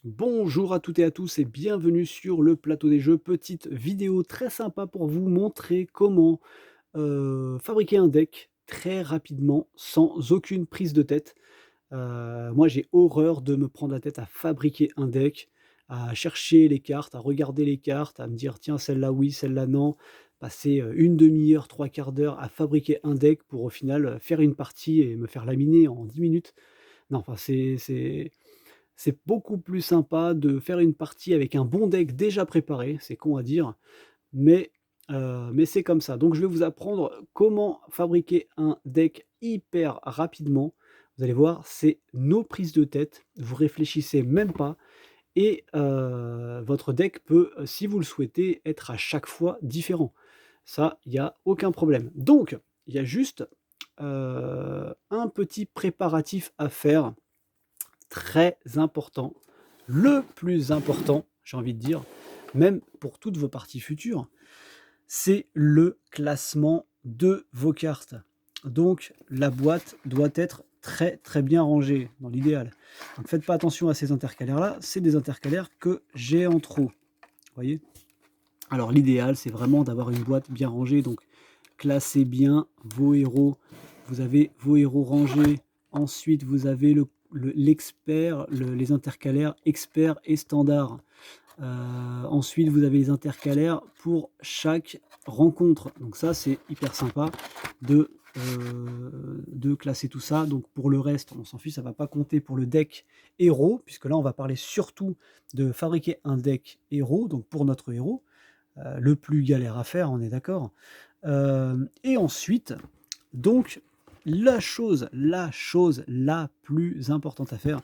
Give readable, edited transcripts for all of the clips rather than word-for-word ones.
Bonjour à toutes et à tous et bienvenue sur le plateau des jeux. Petite vidéo très sympa pour vous montrer comment fabriquer un deck très rapidement sans aucune prise de tête. Moi j'ai horreur de me prendre la tête à fabriquer un deck, à chercher les cartes, à regarder les cartes, à me dire tiens celle-là oui, celle-là non, passer une demi-heure, trois quarts d'heure à fabriquer un deck pour au final faire une partie et me faire laminer en 10 minutes. Non, enfin c'est beaucoup plus sympa de faire une partie avec un bon deck déjà préparé, c'est con à dire, mais c'est comme ça. Donc je vais vous apprendre comment fabriquer un deck hyper rapidement. Vous allez voir, c'est no prise de tête, vous réfléchissez même pas et votre deck peut, si vous le souhaitez, être à chaque fois différent. Ça, il y a aucun problème. Donc, il y a juste, un petit préparatif à faire, très important, le plus important, j'ai envie de dire, même pour toutes vos parties futures, c'est le classement de vos cartes. Donc la boîte doit être très très bien rangée dans l'idéal. Donc faites pas attention à ces intercalaires là, c'est des intercalaires que j'ai en trop. Vous voyez? Alors l'idéal c'est vraiment d'avoir une boîte bien rangée, donc classez bien vos héros. Vous avez vos héros rangés, ensuite vous avez l'expert, les intercalaires expert et standard. Ensuite, vous avez les intercalaires pour chaque rencontre. Donc ça, c'est hyper sympa de classer tout ça. Donc pour le reste, on s'en fiche, ça ne va pas compter pour le deck héros, puisque là, on va parler surtout de fabriquer un deck héros, donc pour notre héros, le plus galère à faire, on est d'accord. Et ensuite, donc, la chose la plus importante à faire,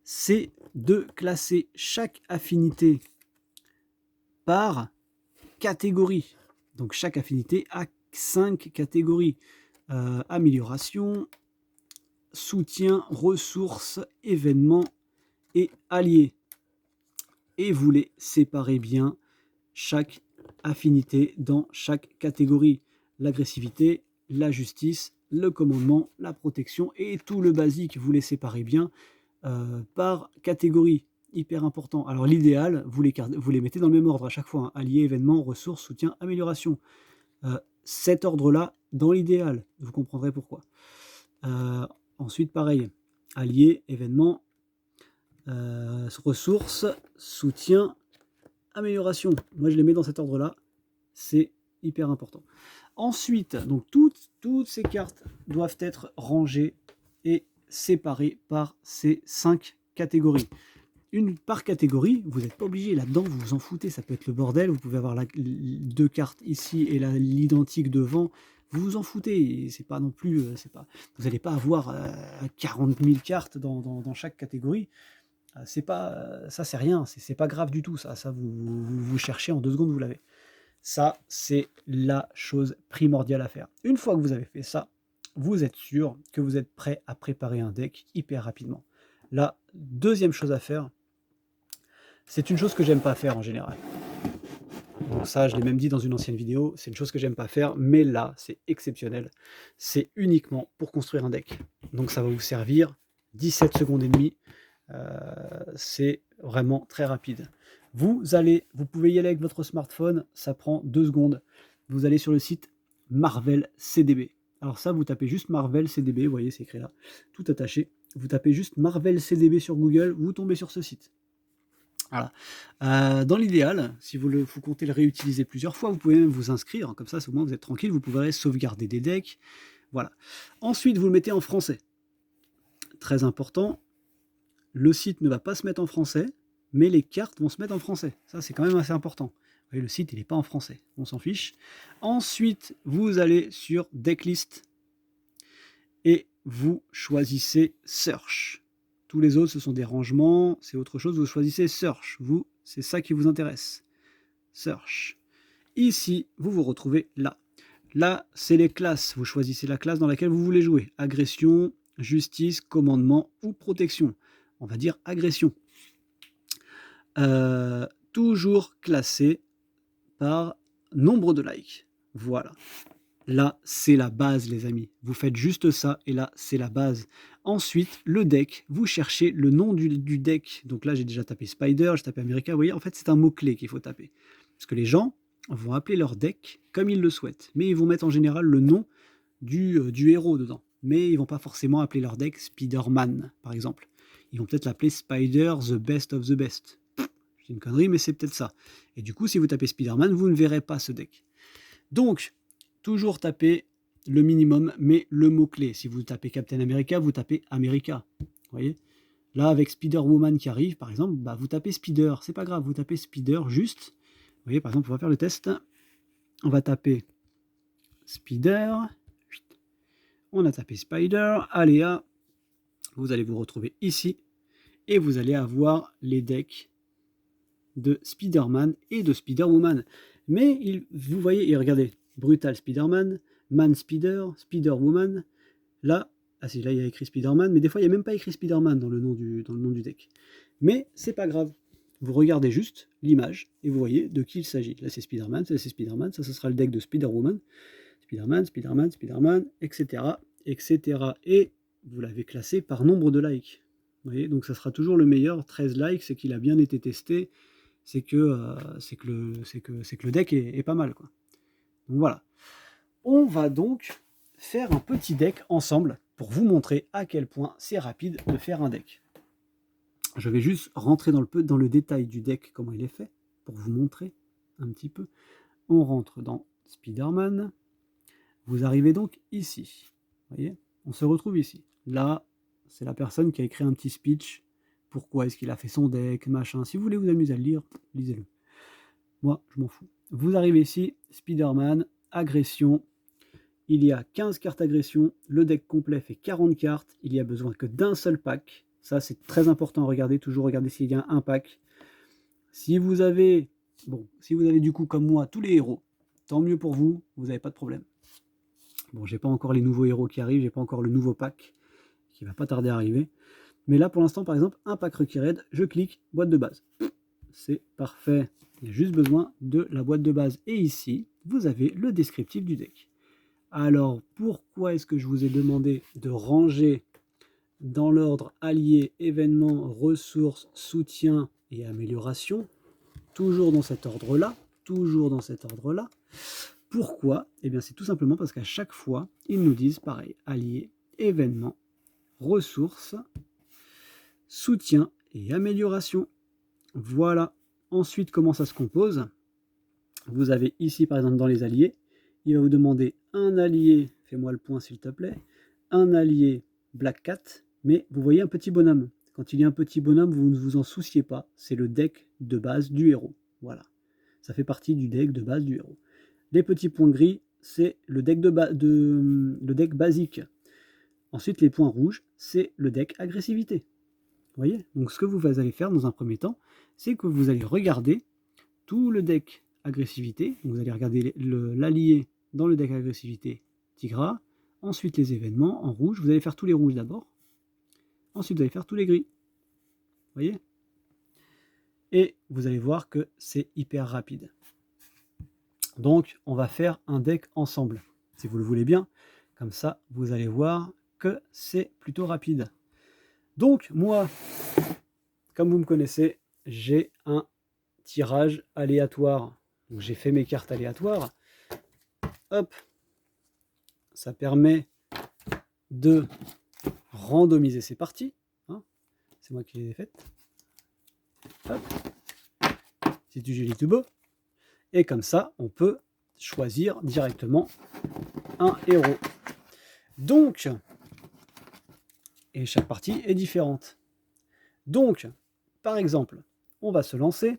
c'est de classer chaque affinité par catégorie. Donc chaque affinité a 5 catégories. Amélioration, soutien, ressources, événements et alliés. Et vous les séparez bien, chaque affinité dans chaque catégorie. L'agressivité, la justice, le commandement, la protection et tout le basique, vous les séparez bien par catégorie. Hyper important. Alors l'idéal, vous les mettez dans le même ordre à chaque fois, hein. Alliés, événements, ressources, soutien, amélioration. Cet ordre-là, dans l'idéal, vous comprendrez pourquoi. Ensuite, pareil, alliés, événements, ressources, soutien, amélioration. Moi, je les mets dans cet ordre-là, c'est hyper important. Ensuite, donc toutes ces cartes doivent être rangées et séparées par ces 5 catégories. Une par catégorie, vous n'êtes pas obligé là-dedans, vous vous en foutez, ça peut être le bordel, vous pouvez avoir deux cartes ici et l'identique devant, vous vous en foutez, c'est pas non plus, vous n'allez pas avoir 40 000 cartes dans chaque catégorie, c'est pas, ça c'est rien, c'est pas grave du tout, ça vous cherchez en 2 secondes, vous l'avez. Ça, c'est la chose primordiale à faire. Une fois que vous avez fait ça, vous êtes sûr que vous êtes prêt à préparer un deck hyper rapidement. La deuxième chose à faire, c'est une chose que j'aime pas faire en général. Donc ça, je l'ai même dit dans une ancienne vidéo, c'est une chose que j'aime pas faire, mais là, c'est exceptionnel. C'est uniquement pour construire un deck. Donc ça va vous servir 17 secondes et demie. C'est vraiment très rapide. Vous pouvez y aller avec votre smartphone, ça prend 2 secondes. Vous allez sur le site Marvel CDB. Alors ça, vous tapez juste Marvel CDB, vous voyez, c'est écrit là, tout attaché. Vous tapez juste Marvel CDB sur Google, vous tombez sur ce site. Voilà. Dans l'idéal, si vous comptez le réutiliser plusieurs fois, vous pouvez même vous inscrire, comme ça au moins vous êtes tranquille, vous pourrez sauvegarder des decks. Voilà. Ensuite, vous le mettez en français. Très important, le site ne va pas se mettre en français, mais les cartes vont se mettre en français. Ça, c'est quand même assez important. Vous voyez, le site, il n'est pas en français. On s'en fiche. Ensuite, vous allez sur Decklist et vous choisissez Search. Tous les autres, ce sont des rangements, c'est autre chose. Vous choisissez Search. Vous, c'est ça qui vous intéresse. Search. Ici, vous vous retrouvez là. Là, c'est les classes. Vous choisissez la classe dans laquelle vous voulez jouer. Agression, justice, commandement ou protection. On va dire agression. Toujours classé par nombre de likes. Voilà. Là, c'est la base, les amis. Vous faites juste ça, et là, c'est la base. Ensuite, le deck, vous cherchez le nom du deck. Donc là, j'ai déjà tapé Spider, j'ai tapé America. Vous voyez, en fait, c'est un mot-clé qu'il faut taper. Parce que les gens vont appeler leur deck comme ils le souhaitent. Mais ils vont mettre en général le nom du héros dedans. Mais ils vont pas forcément appeler leur deck Spider-Man, par exemple. Ils vont peut-être l'appeler Spider, the best of the best. C'est une connerie, mais c'est peut-être ça. Et du coup, si vous tapez Spider-Man, vous ne verrez pas ce deck. Donc, toujours taper le minimum, mais le mot-clé. Si vous tapez Captain America, vous tapez America. Vous voyez? Là, avec Spider-Woman qui arrive, par exemple, bah, vous tapez Spider. C'est pas grave, vous tapez Spider juste. Vous voyez, par exemple, on va faire le test. On va taper Spider. On a tapé Spider. Aléa. Vous allez vous retrouver ici. Et vous allez avoir les decks de Spider-Man et de Spider-Woman. Mais vous voyez, et regardez, Brutal Spider-Man, Man Spider, Spider-Woman. Là, ah si, là il y a écrit Spider-Man, mais des fois il n'y a même pas écrit Spider-Man dans le nom du deck. Mais c'est pas grave. Vous regardez juste l'image et vous voyez de qui il s'agit. Là c'est Spider-Man, ça c'est Spider-Man, ça ce sera le deck de Spider-Woman. Spider-Man, Spider-Man, Spider-Man, etc., etc. Et vous l'avez classé par nombre de likes. Vous voyez, donc ça sera toujours le meilleur. 13 likes, c'est qu'il a bien été testé. C'est que le deck est pas mal, quoi. Donc voilà. On va donc faire un petit deck ensemble pour vous montrer à quel point c'est rapide de faire un deck. Je vais juste rentrer dans le détail du deck, comment il est fait, pour vous montrer un petit peu. On rentre dans Spider-Man. Vous arrivez donc ici. Vous voyez, on se retrouve ici. Là, c'est la personne qui a écrit un petit speech. Pourquoi est-ce qu'il a fait son deck, machin. Si vous voulez vous amuser à le lire, lisez-le. Moi, je m'en fous. Vous arrivez ici, Spider-Man, agression. Il y a 15 cartes agression. Le deck complet fait 40 cartes. Il n'y a besoin que d'un seul pack. Ça, c'est très important à regarder. Toujours regarder s'il y a un pack. Si vous avez du coup, comme moi, tous les héros, tant mieux pour vous. Vous n'avez pas de problème. Bon, j'ai pas encore les nouveaux héros qui arrivent. J'ai pas encore le nouveau pack qui va pas tarder à arriver. Mais là, pour l'instant, par exemple, un pack Required, je clique, boîte de base. C'est parfait. Il y a juste besoin de la boîte de base. Et ici, vous avez le descriptif du deck. Alors, pourquoi est-ce que je vous ai demandé de ranger dans l'ordre alliés, événements, ressources, soutien et amélioration? Toujours dans cet ordre-là. Toujours dans cet ordre-là. Pourquoi? Eh bien, c'est tout simplement parce qu'à chaque fois, ils nous disent pareil. Alliés, événements, ressources, soutien et amélioration. Voilà. Ensuite, comment ça se compose? Vous avez ici, par exemple, dans les alliés, il va vous demander un allié, fais-moi le point s'il te plaît, un allié Black Cat, mais vous voyez un petit bonhomme. Quand il y a un petit bonhomme, vous ne vous en souciez pas, c'est le deck de base du héros. Voilà. Ça fait partie du deck de base du héros. Les petits points gris, c'est le deck, le deck basique. Ensuite, les points rouges, c'est le deck agressivité. Vous voyez? Donc ce que vous allez faire dans un premier temps, c'est que vous allez regarder tout le deck agressivité. Donc, vous allez regarder l'allié dans le deck agressivité Tigra. Ensuite les événements en rouge. Vous allez faire tous les rouges d'abord. Ensuite vous allez faire tous les gris. Vous voyez? Et vous allez voir que c'est hyper rapide. Donc on va faire un deck ensemble, si vous le voulez bien. Comme ça, vous allez voir que c'est plutôt rapide. Donc moi, comme vous me connaissez, j'ai un tirage aléatoire. Donc j'ai fait mes cartes aléatoires. Hop, ça permet de randomiser ces parties. Hein, c'est moi qui les ai faites. Hop, c'est du joli tout beau. Et comme ça, on peut choisir directement un héros. Donc, et chaque partie est différente. Donc, par exemple, on va se lancer.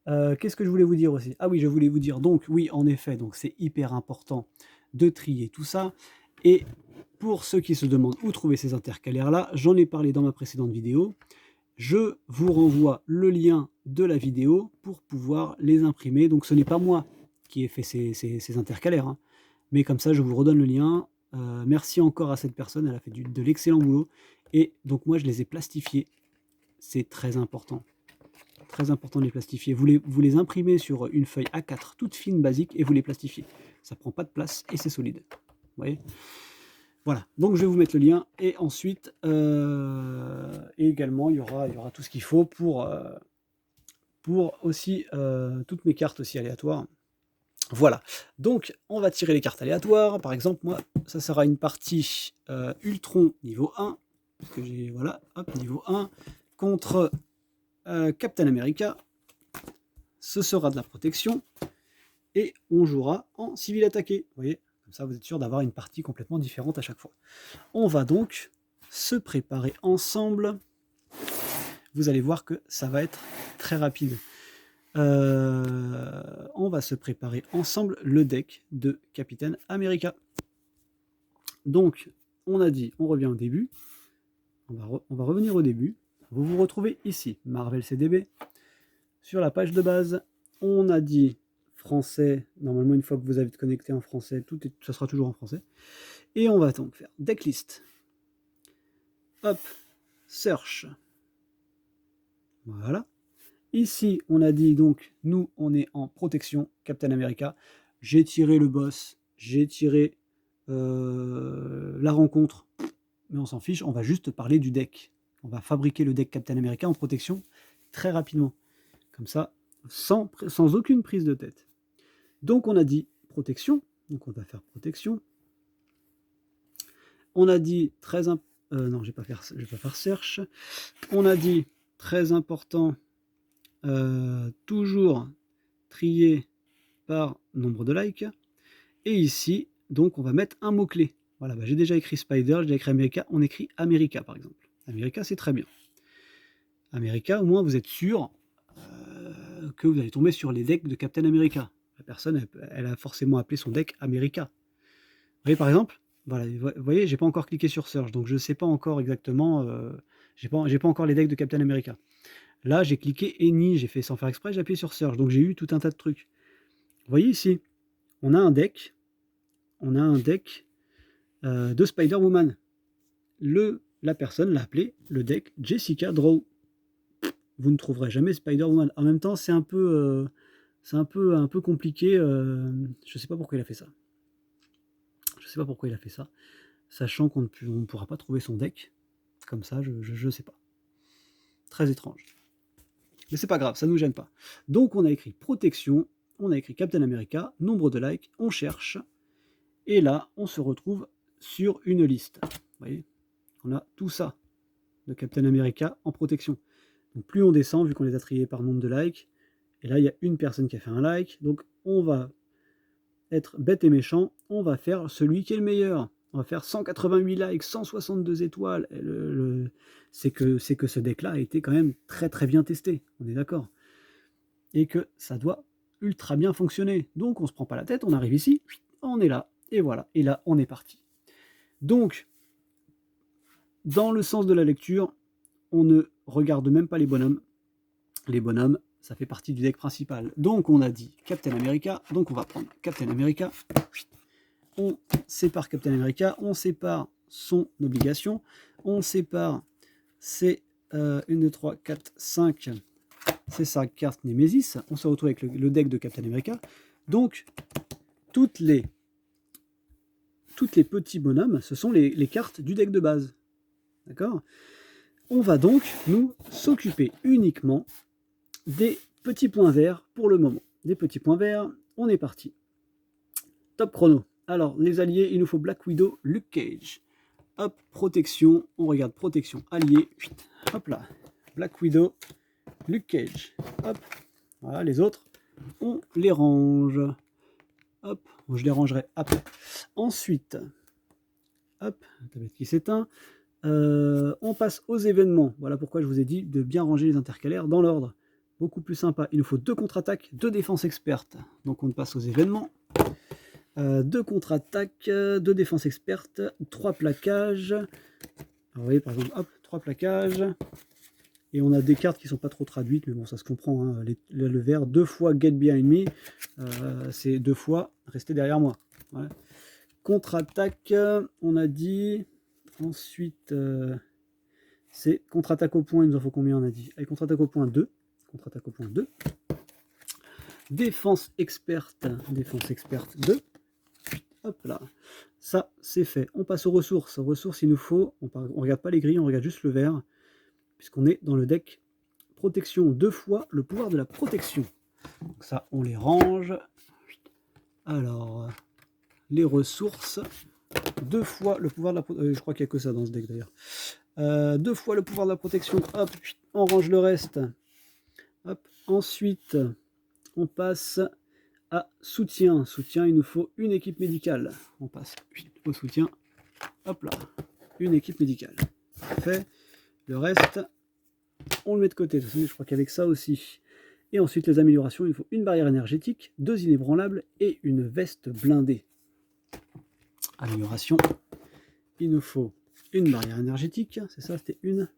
Qu'est-ce que je voulais vous dire aussi? Ah oui, je voulais vous dire, donc oui, en effet, donc c'est hyper important de trier tout ça. Et pour ceux qui se demandent où trouver ces intercalaires-là, j'en ai parlé dans ma précédente vidéo. Je vous renvoie le lien de la vidéo pour pouvoir les imprimer. Donc ce n'est pas moi qui ai fait ces intercalaires, hein. Mais comme ça, je vous redonne le lien. Merci encore à cette personne, elle a fait de l'excellent boulot. Et donc moi, je les ai plastifiés. C'est très important. Très important de les plastifier. Vous les imprimez sur une feuille A4 toute fine, basique, et vous les plastifiez. ça prend pas de place et c'est solide. Vous voyez? Voilà, donc je vais vous mettre le lien et ensuite et également il y aura tout ce qu'il faut pour aussi toutes mes cartes aussi aléatoires. Voilà, donc on va tirer les cartes aléatoires. Par exemple, moi, ça sera une partie Ultron niveau 1, parce que j'ai, voilà, hop, niveau 1, contre Captain America. Ce sera de la protection, et on jouera en civil attaqué. Vous voyez, comme ça vous êtes sûr d'avoir une partie complètement différente à chaque fois. On va donc se préparer ensemble. Vous allez voir que ça va être très rapide. On va se préparer ensemble le deck de Captain America. Donc, on a dit, on revient au début. On va revenir au début. Vous vous retrouvez ici, Marvel CDB. Sur la page de base, on a dit français. Normalement, une fois que vous avez connecté en français, ça sera toujours en français. Et on va donc faire decklist. Hop, search. Voilà. Ici, on a dit donc, nous, on est en protection, Captain America. J'ai tiré le boss, j'ai tiré la rencontre, mais on s'en fiche, on va juste parler du deck. On va fabriquer le deck Captain America en protection très rapidement. Comme ça, sans aucune prise de tête. Donc, on a dit protection. Donc, on va faire protection. On a dit très important. Non, je vais pas faire search. On a dit très important. Toujours trié par nombre de likes. Et ici, donc, on va mettre un mot-clé. Voilà, j'ai déjà écrit Spider, j'ai déjà écrit America. On écrit America, par exemple. America, c'est très bien. America, au moins, vous êtes sûr que vous allez tomber sur les decks de Captain America. La personne, elle a forcément appelé son deck America. Vous voyez, par exemple, voilà, vous voyez, j'ai pas encore cliqué sur Search, donc je ne sais pas encore exactement, j'ai pas encore les decks de Captain America. Là, j'ai cliqué Any, j'ai fait sans faire exprès, j'ai appuyé sur Search, donc j'ai eu tout un tas de trucs. Vous voyez ici, on a un deck de Spider-Woman. La personne l'a appelé le deck Jessica Draw. Vous ne trouverez jamais Spider-Woman. En même temps, c'est un peu compliqué. Je ne sais pas pourquoi il a fait ça. Sachant qu'on ne pourra pas trouver son deck comme ça, je ne sais pas. Très étrange. Mais c'est pas grave, ça ne nous gêne pas. Donc on a écrit protection, on a écrit Captain America, nombre de likes, on cherche, et là on se retrouve sur une liste. Vous voyez, on a tout ça de Captain America en protection. Donc plus on descend, vu qu'on les a triés par nombre de likes, et là il y a une personne qui a fait un like, donc on va être bête et méchant, on va faire celui qui est le meilleur. On va faire 188 likes, 162 étoiles. C'est que ce deck-là a été quand même très très bien testé, on est d'accord. Et que ça doit ultra bien fonctionner. Donc on se prend pas la tête, on arrive ici, on est là, et voilà. Et là, on est parti. Donc, dans le sens de la lecture, on ne regarde même pas les bonhommes. Les bonhommes, ça fait partie du deck principal. Donc on a dit Captain America, donc on va prendre Captain America. On sépare Captain America, on sépare son obligation, on sépare ses 1, 2, 3, 4, 5, c'est sa carte Némésis, on se retrouve avec le deck de Captain America. Donc, toutes les petits bonhommes, ce sont les cartes du deck de base. D'accord ? On va donc nous s'occuper uniquement des petits points verts pour le moment. Des petits points verts, on est parti. Top chrono. Alors, les alliés, il nous faut Black Widow, Luke Cage. Hop, protection, on regarde protection allié. Hop là, Black Widow, Luke Cage. Hop, voilà, les autres, on les range. Hop, je les rangerai après. Ensuite, hop, la tablette qui s'éteint. On passe aux événements. Voilà pourquoi je vous ai dit de bien ranger les intercalaires dans l'ordre. Beaucoup plus sympa. Il nous faut 2 contre-attaques, 2 défenses expertes. Donc on passe aux événements. 2 contre-attaques, 2 défenses expertes, 3 plaquages. Alors, vous voyez par exemple, hop, 3 plaquages. Et on a des cartes qui ne sont pas trop traduites, mais bon, ça se comprend. Hein. Le vert, 2 fois Get Behind Me, c'est 2 fois Rester derrière moi. Ouais. Contre-attaque, on a dit. Ensuite, c'est contre-attaque au point. Il nous en faut combien, on a dit? Allez, contre-attaque au point 2. Contre-attaque au point 2. Défense experte 2. Hop là, ça c'est fait. On passe aux ressources. Aux ressources, il nous faut, on regarde pas les grilles, on regarde juste le vert, puisqu'on est dans le deck protection. 2 fois le pouvoir de la protection. Donc ça, on les range. Alors, les ressources, 2 fois le pouvoir de la protection. Je crois qu'il n'y a que ça dans ce deck d'ailleurs. 2 fois le pouvoir de la protection. Hop, on range le reste. Hop. Ensuite, on passe à soutien. Soutien, il nous faut une équipe médicale. On passe au soutien. Hop là, une équipe médicale. Fait. Le reste, on le met de côté. De toute façon, je crois qu'avec ça aussi. Et ensuite, les améliorations, il faut une barrière énergétique, 2 inébranlables et une veste blindée. Amélioration, il nous faut une barrière énergétique, c'est ça, c'était une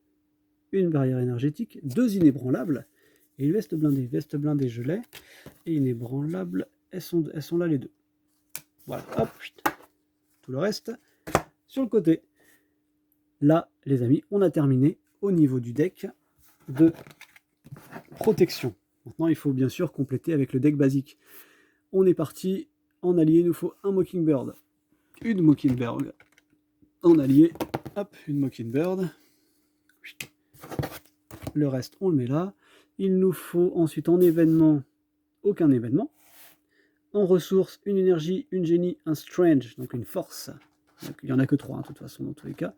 barrière énergétique, 2 inébranlables et une veste blindée. Veste blindée, je l'ai, et inébranlable, elles sont là les deux. Voilà, hop, tout le reste sur le côté. Là, les amis, on a terminé au niveau du deck de protection. Maintenant, il faut bien sûr compléter avec le deck basique. On est parti, en allié, il nous faut un Mockingbird, une Mockingbird. En allié, hop, une Mockingbird. Le reste, on le met là. Il nous faut ensuite en événement, aucun événement. En ressources, une énergie, une génie, un strange, donc une force. Donc, il n'y en a que 3, de toute façon, dans tous les cas.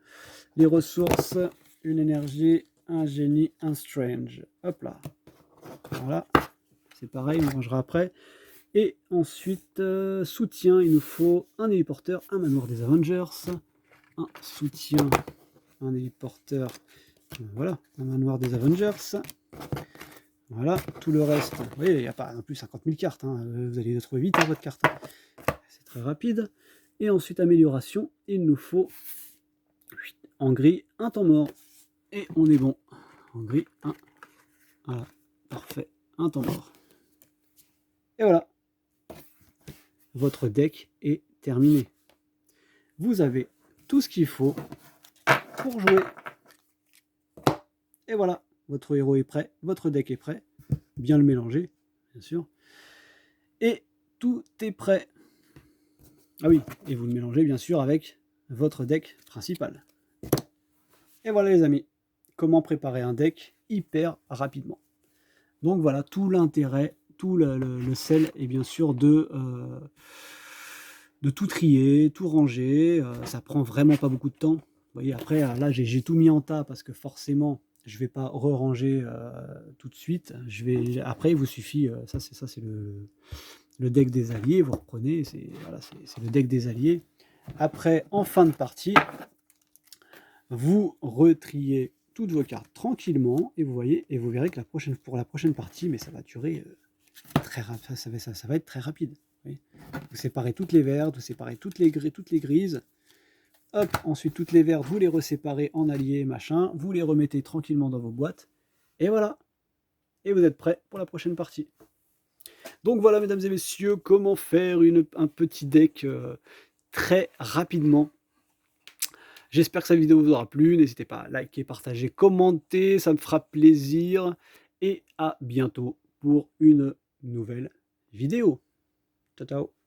Les ressources, une énergie, un génie, un strange. Hop là. Voilà. C'est pareil, on rangera après. Et ensuite, soutien, il nous faut un héliporteur, un manoir des Avengers, un soutien, un héliporteur, voilà, un manoir des Avengers. Voilà, tout le reste, vous voyez, il n'y a pas non plus 50 000 cartes, hein, vous allez les trouver vite votre carte. C'est très rapide. Et ensuite, amélioration, il nous faut en gris un temps mort. Et on est bon. En gris, un. Voilà, parfait, un temps mort. Et voilà. Votre deck est terminé. Vous avez tout ce qu'il faut pour jouer. Et voilà, votre héros est prêt, votre deck est prêt. Bien le mélanger, bien sûr. Et tout est prêt. Ah oui, et vous le mélangez bien sûr avec votre deck principal. Et voilà les amis, comment préparer un deck hyper rapidement. Donc voilà, tout l'intérêt, tout le sel est bien sûr de tout trier, tout ranger. Ça prend vraiment pas beaucoup de temps. Vous voyez, après, là, j'ai tout mis en tas parce que forcément, je ne vais pas re-ranger tout de suite. Après, il vous suffit, ça c'est le deck des alliés, vous reprenez, c'est le deck des alliés. Après, en fin de partie, vous retriez toutes vos cartes tranquillement et vous voyez, et vous verrez que pour la prochaine partie, mais ça va durer ça va être très rapide. Vous séparez toutes les vertes, vous séparez toutes les grises. Hop, ensuite toutes les vertes, vous les reséparez en alliés, machin. Vous les remettez tranquillement dans vos boîtes. Et voilà. Et vous êtes prêts pour la prochaine partie. Donc voilà, mesdames et messieurs, comment faire un petit deck très rapidement. J'espère que cette vidéo vous aura plu. N'hésitez pas à liker, partager, commenter. Ça me fera plaisir. Et à bientôt pour une nouvelle vidéo. Ciao, ciao.